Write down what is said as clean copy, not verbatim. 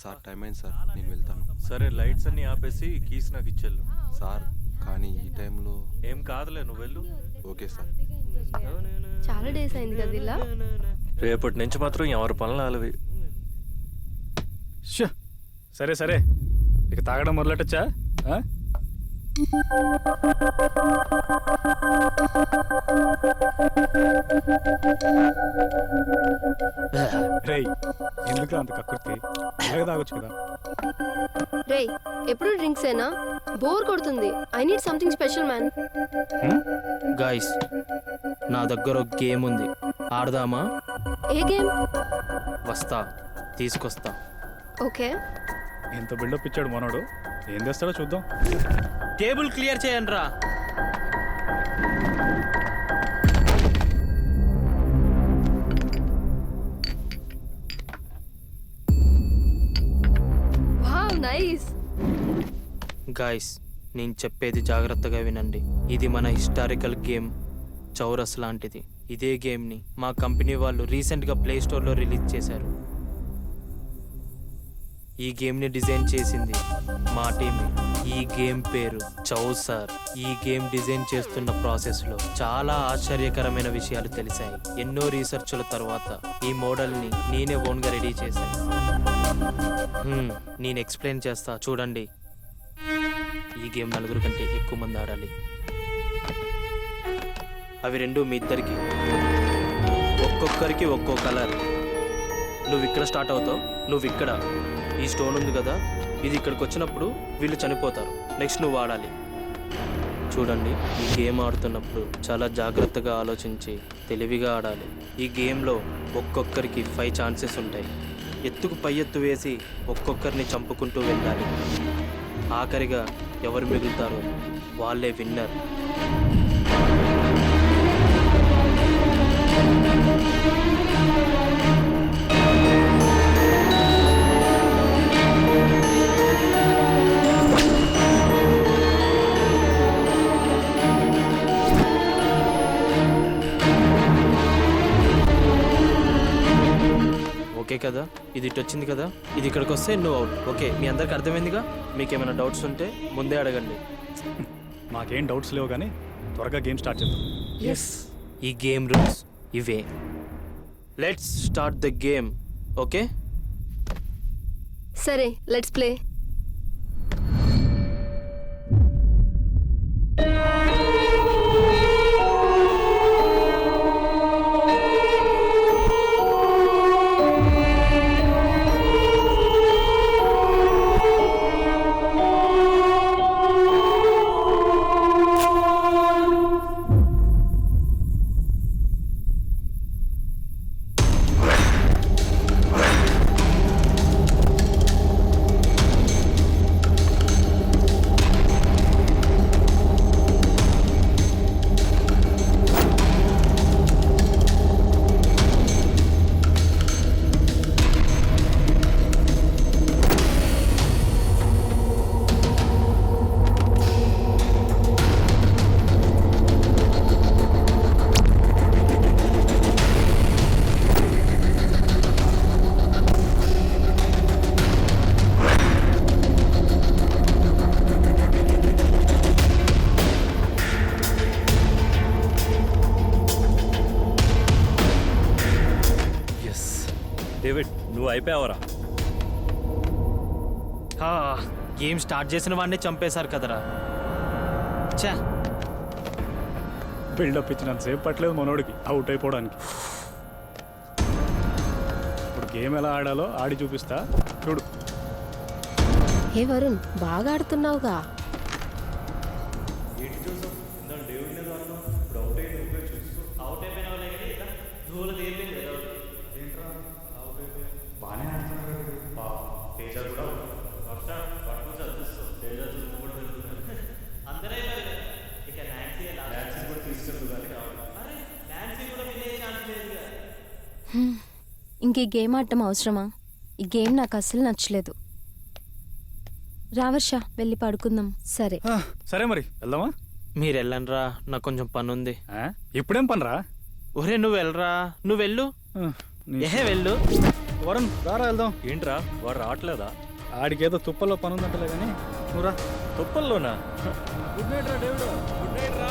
Sir time అయింది sir, నేను వెళ్తాను. సరే, లైట్స్ అన్ని ఆపేసి కీస్ నాకు ఇచ్చేళ్ళు. సార్ కానీ ఈ టైంలో ఏం కాదులే, నువ్వు వెళ్ళు. Okay sir. చాలా డేస్ అయింది కదా ఇలా. రేపటి నుంచి మాత్రం ఎవరి పనులు ఆలవి. సరే సరే, ఇక తాగడం మొదలెట్టచ్చా? రేయ్, ఎందుకు అంత కక్కుర్తి? అలాగే తాగొచ్చు కదా. రేయ్, ఎప్పుడు డ్రింక్స్ ఏనా? బోర్ కొడుతుంది. I need something special man. Guys, నా దగ్గర ఒక గేమ్ ఉంది, ఆడదామా? ఏ గేమ్? వస్తా, తీసుకొస్తా. ఓకే. ఇంత బిల్డప్ ఇచ్చాడు మనోడు, ఏం చేస్తాడో చూద్దాం. టేబుల్ క్లియర్ చేయండి రా. Wow, nice. గాయ్స్, నేను చెప్పేది జాగ్రత్తగా వినండి. ఇది మన హిస్టారికల్ గేమ్, చౌరస్ లాంటిది. ఇదే గేమ్ని మా కంపెనీ వాళ్ళు రీసెంట్గా ప్లే స్టోర్లో రిలీజ్ చేశారు. ఈ గేమ్ని డిజైన్ చేసింది మా టీమ్. ఈ గేమ్ పేరు చౌసర్. ఈ గేమ్ డిజైన్ చేస్తున్న ప్రాసెస్లో చాలా ఆశ్చర్యకరమైన విషయాలు తెలిసాయి. ఎన్నో రీసెర్చ్ల తర్వాత ఈ మోడల్ని నేనే ఓన్గా రెడీ చేశాను. నేను ఎక్స్ప్లెయిన్ చేస్తా, చూడండి. ఈ గేమ్ 4 కంటే ఎక్కువ మంది ఆడాలి. అవి రెండు మీ ఇద్దరికి, ఒక్కొక్కరికి ఒక్కో కలర్. నువ్వు ఇక్కడ స్టార్ట్ అవుతావు, నువ్వు ఇక్కడ. ఈ స్టోన్ ఉంది కదా, ఇది ఇక్కడికి వచ్చినప్పుడు వీళ్ళు చనిపోతారు. నెక్స్ట్ నువ్వు ఆడాలి. చూడండి, ఈ గేమ్ ఆడుతున్నప్పుడు చాలా జాగ్రత్తగా ఆలోచించి తెలివిగా ఆడాలి. ఈ గేమ్లో ఒక్కొక్కరికి 5 ఛాన్సెస్ ఉంటాయి. ఎత్తుకు పై ఎత్తు వేసి ఒక్కొక్కరిని చంపుకుంటూ వెళ్ళాలి. ఆఖరిగా ఎవరు మిగులుతారో వాళ్ళే విన్నర్. ఓకే కదా, ఇది ఇటు వచ్చింది కదా, ఇది ఇక్కడికి వస్తే నువ్వు అవుట్. ఓకే, మీ అందరికి అర్థమైందిగా? మీకు ఏమైనా డౌట్స్ ఉంటే ముందే అడగండి. మాకేం డౌట్స్ లేవు, కానీ త్వరగా గేమ్ స్టార్ట్ చేద్దాం. ఎస్. ఈ గేమ్ రూల్స్ ఇవే. Let's start the game. Okay, సరే, లెట్స్ ప్లే. డేవిడ్, నువ్వు అయిపోయావరా? గేమ్ స్టార్ట్ చేసిన వాడిని చంపేశారు కదరా. చా, బిల్డప్ ఇచ్చినంతసేపు పట్టలేదు మనోడికి అవుట్ అయిపోవడానికి. ఇప్పుడు గేమ్ ఎలా ఆడాలో ఆడి చూపిస్తా, చూడు. హే వరుణ్, బాగా ఆడుతున్నావుగా. ఇంక ఈ గేమ్ ఆడటం అవసరమా? ఈ గేమ్ నాకు అస్సలు నచ్చలేదు. రావర్ష, వెళ్ళి పడుకుందాం. సరే సరే, మరి వెళ్దామా? మీరు వెళ్ళండిరా, నాకు కొంచెం పని ఉంది. ఇప్పుడేం పనిరా? ఒరే, నువ్వు వెళ్ళరా, నువ్వు వెళ్ళు. ఏహే, వెళ్ళు. వరుణ్ రారా వెళ్దాం. ఏంట్రా వాడు రావట్లేదా? ఆడికేదో తుప్పల్లో పని ఉందంటలే కానీ నువ్వు రా. తుప్పల్లోనా? గుడ్ నైట్ రా డేవిడ్. గుడ్ నైట్ రా.